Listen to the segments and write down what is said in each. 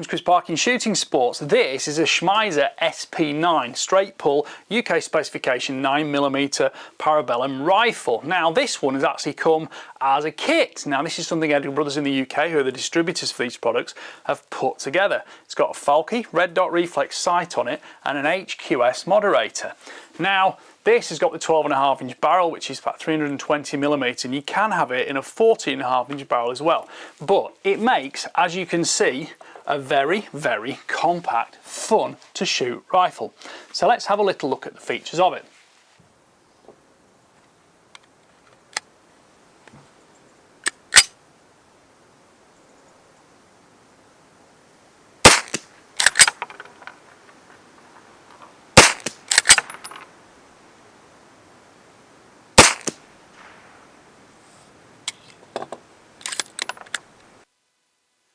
Welcome to Chris Parkin Shooting Sports. This is a Schmeisser SP-9 straight pull UK specification 9mm parabellum rifle. Now this one has actually come as a kit. Now this is something Edward Brothers in the UK, who are the distributors for these products, have put together. It's got a Falke red dot reflex sight on it and an HQS moderator. Now this has got the 12.5-inch barrel, which is about 320mm, and you can have it in a 14.5-inch barrel as well. But it makes, as you can see, a very, very compact, fun to shoot rifle. So let's have a little look at the features of it.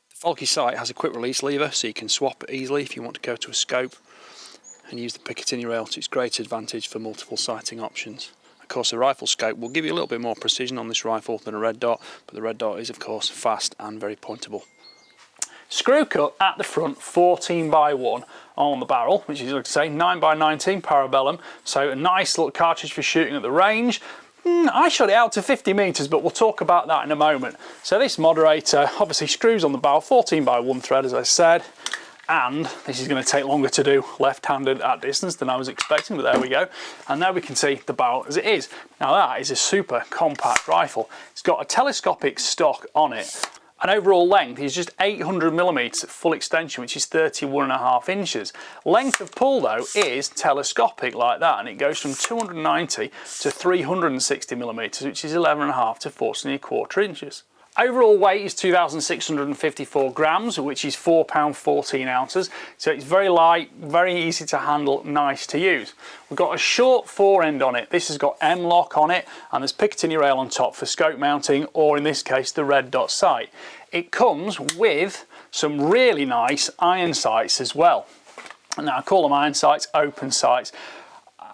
The Falke sight has a quick release lever, so you can swap it easily if you want to go to a scope and use the Picatinny rail to its great advantage for multiple sighting options. Of course, a rifle scope will give you a little bit more precision on this rifle than a red dot, but the red dot is of course fast and very pointable. Screw cut at the front, 14x1 on the barrel, which is, like I say, 9x19 parabellum, so a nice little cartridge for shooting at the range. I shot it out to 50 metres, but we'll talk about that in a moment. So this moderator obviously screws on the barrel, 14x1 thread as I said, and this is going to take longer to do left-handed at distance than I was expecting, but there we go. And there we can see the barrel as it is. Now that is a super compact rifle. It's got a telescopic stock on it. And overall length is just 800mm at full extension, which is 31.5 inches. Length of pull though is telescopic like that, and it goes from 290 to 360mm, which is 11.5 to 14.25 inches. Overall weight is 2,654 grams, which is £4.14 ounces. So it's very light, very easy to handle, nice to use. We've got a short forend on it. This has got M-lock on it, and there's Picatinny rail on top for scope mounting, or in this case, the red dot sight. It comes with some really nice iron sights as well. Now I call them iron sights, open sights.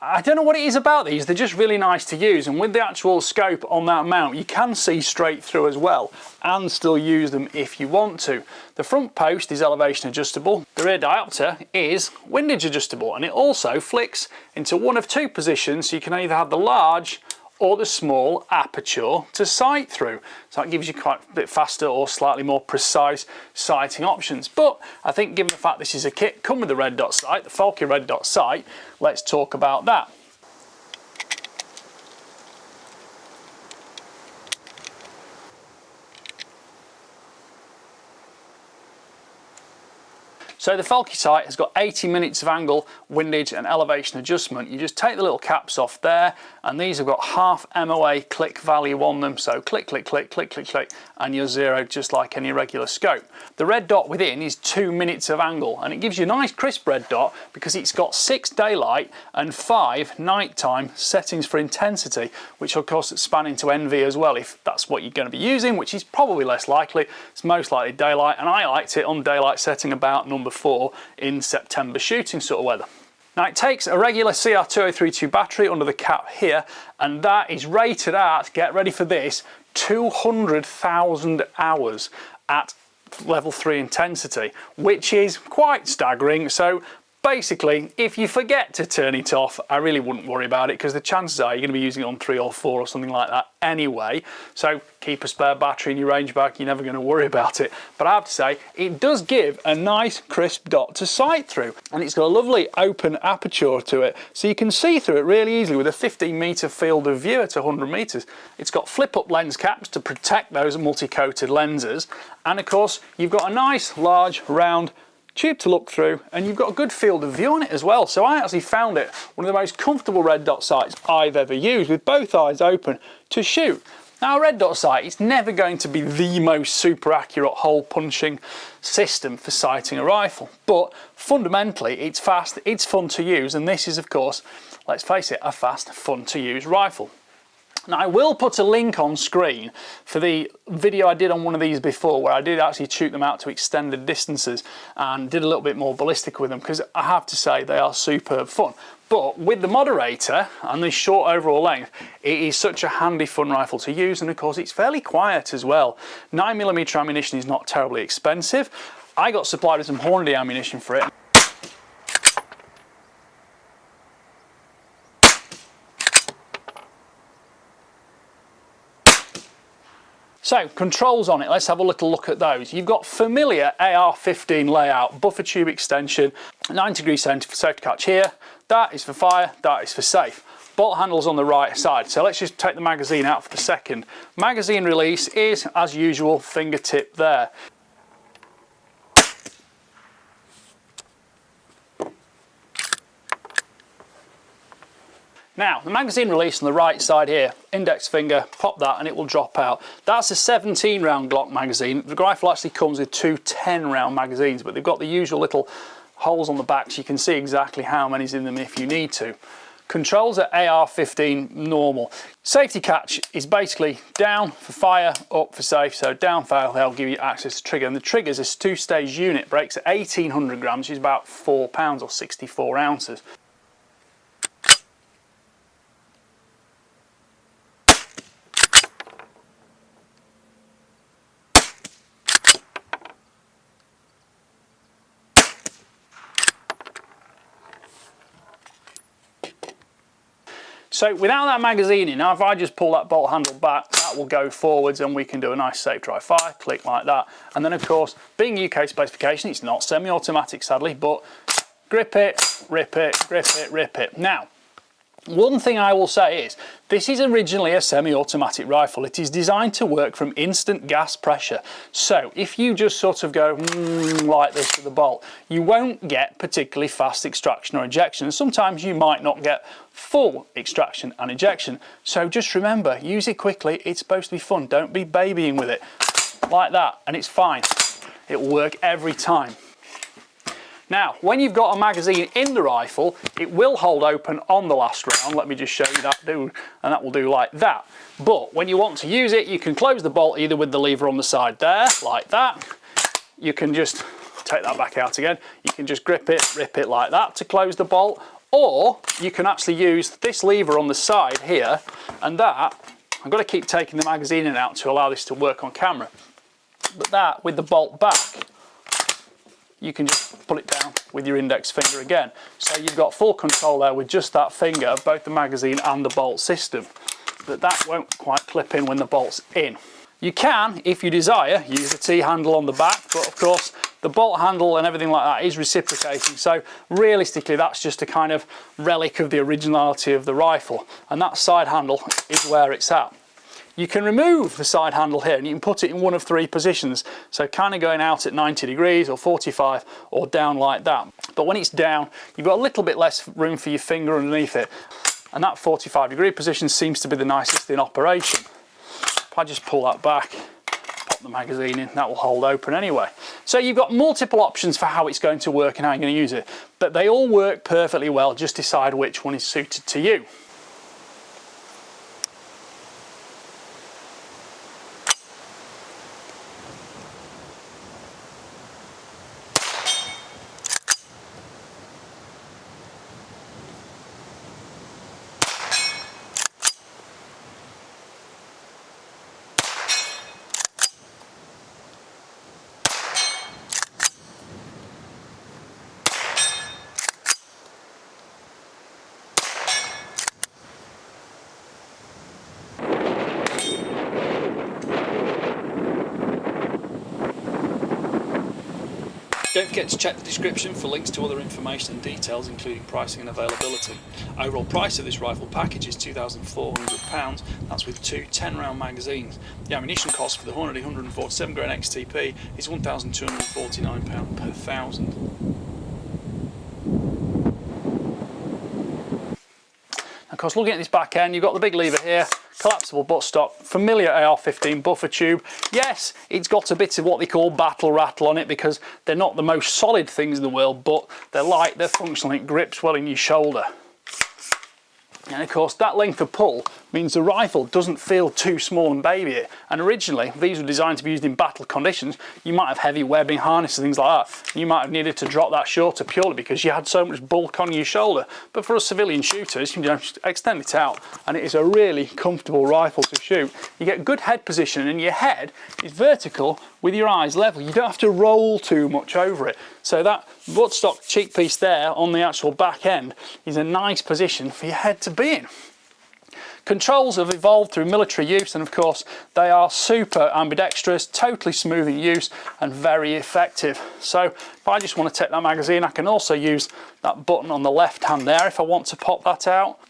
I don't know what it is about these, they're just really nice to use, and with the actual scope on that mount you can see straight through as well and still use them if you want to. The front post is elevation adjustable, the rear diopter is windage adjustable, and it also flicks into one of two positions, so you can either have the large or the small aperture to sight through. So that gives you quite a bit faster or slightly more precise sighting options. But I think given the fact this is a kit, come with the red dot sight, the Falke red dot sight, let's talk about that. So the Falke sight has got 80 minutes of angle, windage and elevation adjustment. You just take the little caps off there, and these have got half MOA click value on them. So click, click, click, click, click, click, and you're zeroed just like any regular scope. The red dot within is 2 minutes of angle, and it gives you a nice crisp red dot because it's got 6 daylight and 5 nighttime settings for intensity, which of course span into NV as well if that's what you're going to be using, which is probably less likely. It's most likely daylight, and I liked it on daylight setting about number 4 in September shooting sort of weather. Now it takes a regular CR2032 battery under the cap here, and that is rated at, get ready for this, 200,000 hours at level 3 intensity, which is quite staggering. So basically, if you forget to turn it off, I really wouldn't worry about it, because the chances are you're going to be using it on 3 or 4 or something like that anyway. So keep a spare battery in your range bag, you're never going to worry about it. But I have to say, it does give a nice crisp dot to sight through, and it's got a lovely open aperture to it, so you can see through it really easily with a 15-metre field of view at 100 metres. It's got flip-up lens caps to protect those multi-coated lenses, and of course you've got a nice large round tube to look through, and you've got a good field of view on it as well. So I actually found it one of the most comfortable red dot sights I've ever used, with both eyes open to shoot. Now a red dot sight is never going to be the most super accurate hole punching system for sighting a rifle, but fundamentally it's fast, it's fun to use, and this is of course, let's face it, a fast, fun to use rifle. Now I will put a link on screen for the video I did on one of these before, where I did actually shoot them out to extended distances and did a little bit more ballistic with them, because I have to say they are superb fun. But with the moderator and the short overall length, it is such a handy fun rifle to use, and of course it's fairly quiet as well. 9mm ammunition is not terribly expensive. I got supplied with some Hornady ammunition for it. So, controls on it, let's have a little look at those. You've got familiar AR-15 layout, buffer tube extension, 90-degree centre for safety catch here. That is for fire, that is for safe. Bolt handle's on the right side, so let's just take the magazine out for the second. Magazine release is, as usual, fingertip there. Now, the magazine release on the right side here, index finger, pop that and it will drop out. That's a 17 round Glock magazine. The rifle actually comes with two 10 round magazines, but they've got the usual little holes on the back so you can see exactly how many's in them if you need to. Controls at AR-15 normal. Safety catch is basically down for fire, up for safe. So down fail, they'll give you access to trigger. And the trigger's a two-stage unit, breaks at 1800 grams, which is about 4 pounds or 64 ounces. So without that magazine in, now if I just pull that bolt handle back, that will go forwards and we can do a nice safe dry fire, click like that. And then of course, being UK specification, it's not semi-automatic sadly, but grip it, rip it, grip it, rip it. Now, one thing I will say is, this is originally a semi-automatic rifle. It is designed to work from instant gas pressure. So if you just sort of go like this with the bolt, you won't get particularly fast extraction or ejection. And sometimes you might not get full extraction and ejection. So just remember, use it quickly. It's supposed to be fun. Don't be babying with it like that, and it's fine. It will work every time. Now, when you've got a magazine in the rifle, it will hold open on the last round. Let me just show you that, and that will do like that. But when you want to use it, you can close the bolt either with the lever on the side there, like that. You can just take that back out again. You can just grip it, rip it like that to close the bolt. Or you can actually use this lever on the side here, and that, I've got to keep taking the magazine in and out to allow this to work on camera. But that, with the bolt back, you can just pull it down with your index finger again. So you've got full control there with just that finger of both the magazine and the bolt system. But that won't quite clip in when the bolt's in. You can, if you desire, use the T-handle on the back, but of course the bolt handle and everything like that is reciprocating. So realistically, that's just a kind of relic of the originality of the rifle. And that side handle is where it's at. You can remove the side handle here and you can put it in one of three positions. So kind of going out at 90 degrees or 45 or down like that. But when it's down, you've got a little bit less room for your finger underneath it. And that 45-degree position seems to be the nicest in operation. If I just pull that back, pop the magazine in, that will hold open anyway. So you've got multiple options for how it's going to work and how you're going to use it. But they all work perfectly well, just decide which one is suited to you. Don't forget to check the description for links to other information and details, including pricing and availability. Overall price of this rifle package is £2,400. That's with two 10-round magazines. The ammunition cost for the Hornady 147 grain XTP is £1,249 per 1,000. Of course, looking at this back end, you've got the big lever here, collapsible buttstock, familiar AR-15 buffer tube. Yes, it's got a bit of what they call battle rattle on it because they're not the most solid things in the world, but they're light, they're functional, it grips well in your shoulder. And of course, that length of pull means the rifle doesn't feel too small and baby. And originally, these were designed to be used in battle conditions. You might have heavy webbing, harnesses, things like that. You might have needed to drop that shorter purely because you had so much bulk on your shoulder. But for us civilian shooters, you know, just extend it out, and it is a really comfortable rifle to shoot. You get good head position, and your head is vertical with your eyes level. You don't have to roll too much over it. So that buttstock cheek piece there on the actual back end is a nice position for your head to be in. Controls have evolved through military use, and of course they are super ambidextrous, totally smooth in use and very effective. So if I just want to take that magazine, I can also use that button on the left hand there if I want to pop that out.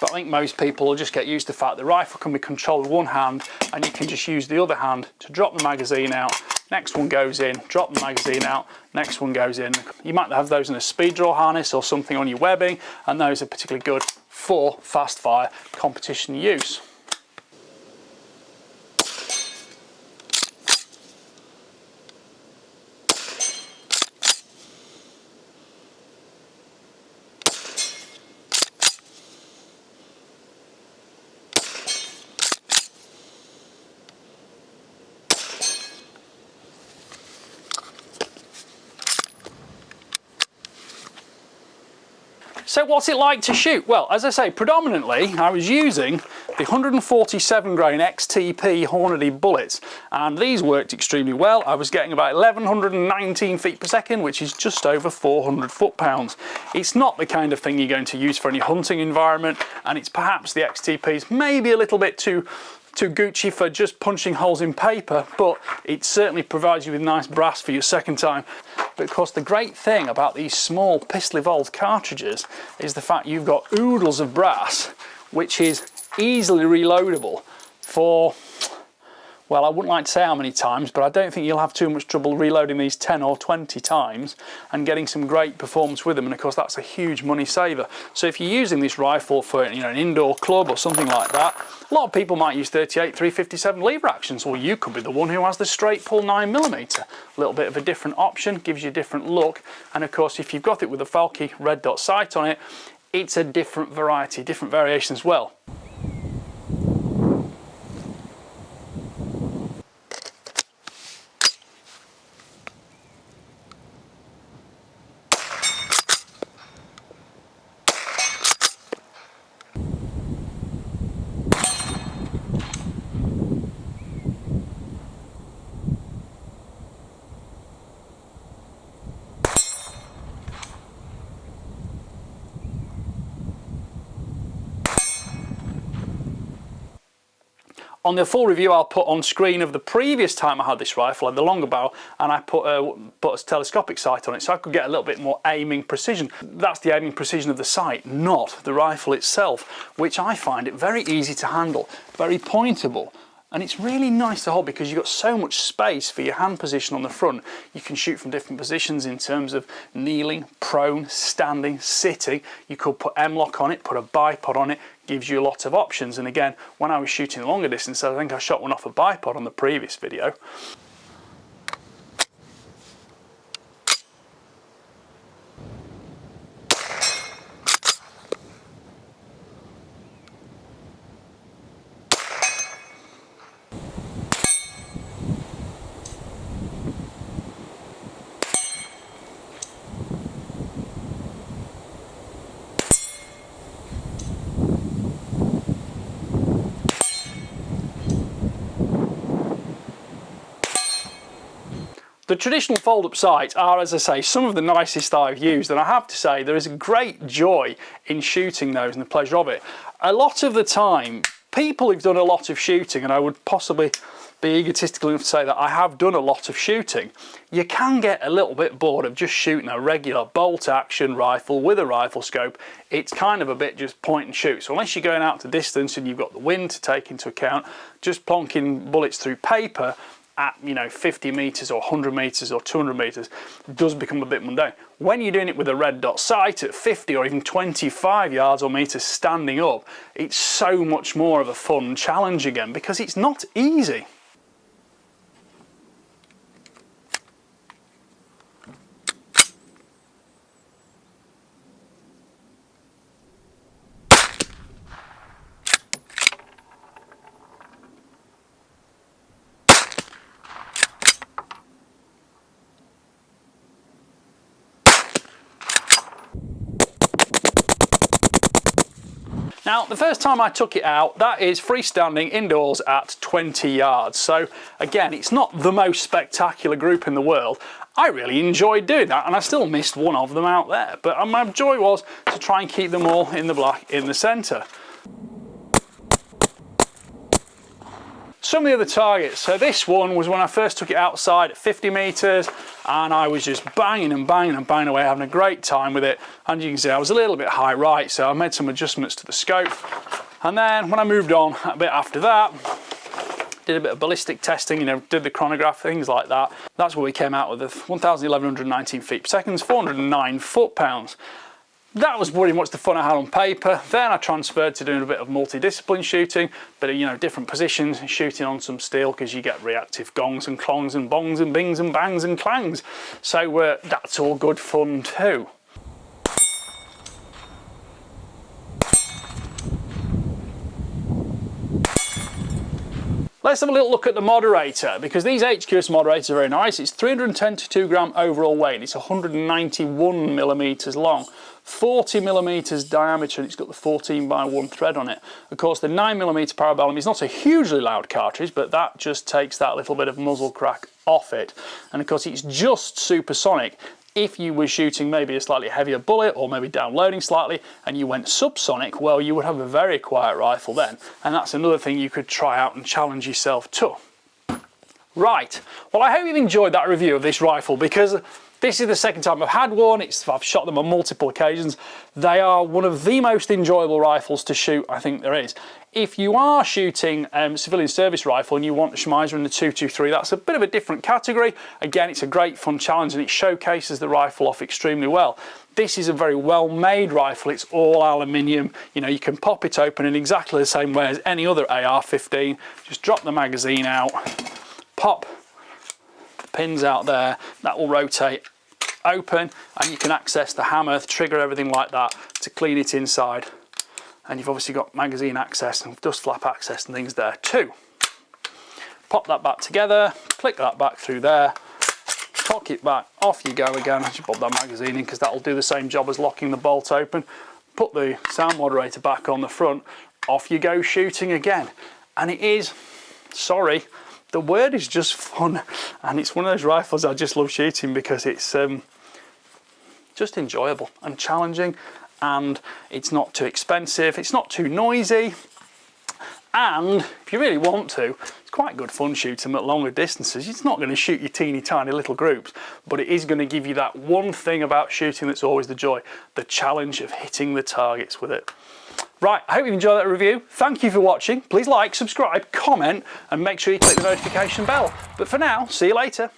But I think most people will just get used to the fact the rifle can be controlled with one hand, and you can just use the other hand to drop the magazine out. Next one goes in, drop the magazine out, next one goes in. You might have those in a speed draw harness or something on your webbing, and those are particularly good for fast fire competition use. So what's it like to shoot? Well, as I say, predominantly I was using the 147 grain XTP Hornady bullets, and these worked extremely well. I was getting about 1119 feet per second, which is just over 400 foot-pounds. It's not the kind of thing you're going to use for any hunting environment, and it's perhaps the XTPs maybe a little bit too Gucci for just punching holes in paper, but it certainly provides you with nice brass for your second time. But of course the great thing about these small pistol evolved cartridges is the fact you've got oodles of brass, which is easily reloadable for, well, I wouldn't like to say how many times, but I don't think you'll have too much trouble reloading these 10 or 20 times and getting some great performance with them. And of course that's a huge money saver. So if you're using this rifle for, you know, an indoor club or something like that, a lot of people might use 38 357 lever actions. Well, you could be the one who has the straight pull 9mm. A little bit of a different option, gives you a different look. And of course if you've got it with a Falke red dot sight on it, it's a different variety, different variation as well. On the full review I'll put on screen of the previous time I had this rifle, I had the longer barrel, and I put a telescopic sight on it so I could get a little bit more aiming precision. That's the aiming precision of the sight, not the rifle itself, which I find it very easy to handle, very pointable. And it's really nice to hold because you've got so much space for your hand position on the front. You can shoot from different positions in terms of kneeling, prone, standing, sitting. You could put M-lock on it, put a bipod on it, gives you a lot of options. And again, when I was shooting longer distance, I think I shot one off a bipod on the previous video. The traditional fold-up sights are, as I say, some of the nicest I've used, and I have to say there is a great joy in shooting those and the pleasure of it. A lot of the time, people who've done a lot of shooting, and I would possibly be egotistical enough to say that I have done a lot of shooting, you can get a little bit bored of just shooting a regular bolt action rifle with a rifle scope. It's kind of a bit just point and shoot. So unless you're going out to distance and you've got the wind to take into account, just plonking bullets through paper at, you know, 50 meters or 100 meters or 200 meters does become a bit mundane. When you're doing it with a red dot sight at 50 or even 25 yards or meters standing up, it's so much more of a fun challenge again because it's not easy. Now, the first time I took it out, that is freestanding indoors at 20 yards. So again, it's not the most spectacular group in the world. I really enjoyed doing that, and I still missed one of them out there. But my joy was to try and keep them all in the black in the centre. Some of the other targets. So this one was when I first took it outside at 50 metres, and I was just banging and banging and banging away, having a great time with it. And you can see I was a little bit high right, so I made some adjustments to the scope. And then when I moved on a bit after that, did a bit of ballistic testing, you know, did the chronograph, things like that. That's where we came out with the 1,119 feet per second, 409 foot-pounds. That was pretty much the fun I had on paper. Then I transferred to doing a bit of multidiscipline shooting, but you know, different positions, shooting on some steel, because you get reactive gongs and clongs and bongs and bings and bangs and clangs. So that's all good fun too. Let's have a little look at the moderator, because these HQS moderators are very nice. It's 310 to 2 gram overall weight. It's 191 millimeters long, 40 millimeters diameter, and it's got the 14x1 thread on it. Of course, the 9 millimeter parabellum is not a hugely loud cartridge, but that just takes that little bit of muzzle crack off it. And of course, it's just supersonic. If you were shooting maybe a slightly heavier bullet, or maybe downloading slightly, and you went subsonic, well, you would have a very quiet rifle then. And that's another thing you could try out and challenge yourself to. Right, well, I hope you've enjoyed that review of this rifle, because this is the second time I've had one. I've shot them on multiple occasions. They are one of the most enjoyable rifles to shoot, I think there is. If you are shooting civilian service rifle and you want a Schmeisser in the 223, that's a bit of a different category. Again, it's a great fun challenge, and it showcases the rifle off extremely well. This is a very well made rifle. It's all aluminium. You know, you can pop it open in exactly the same way as any other AR-15. Just drop the magazine out, pop the pins out there, that will rotate open, and you can access the hammer, the trigger, everything like that to clean it inside. And you've obviously got magazine access and dust flap access and things there too. Pop that back together, click that back through there, cock it back, off you go again. Just pop that magazine in, because that will do the same job as locking the bolt open. Put the sound moderator back on the front, off you go shooting again. And it is, sorry, the word is just fun. And it's one of those rifles I just love shooting, because it's just enjoyable and challenging. And it's not too expensive, it's not too noisy, and if you really want to, it's quite good fun shooting at longer distances. It's not going to shoot your teeny tiny little groups, but it is going to give you that one thing about shooting that's always the joy, the challenge of hitting the targets with it. Right, I hope you enjoyed that review. Thank you for watching. Please like, subscribe, comment, and make sure you click the notification bell. But for now, see you later.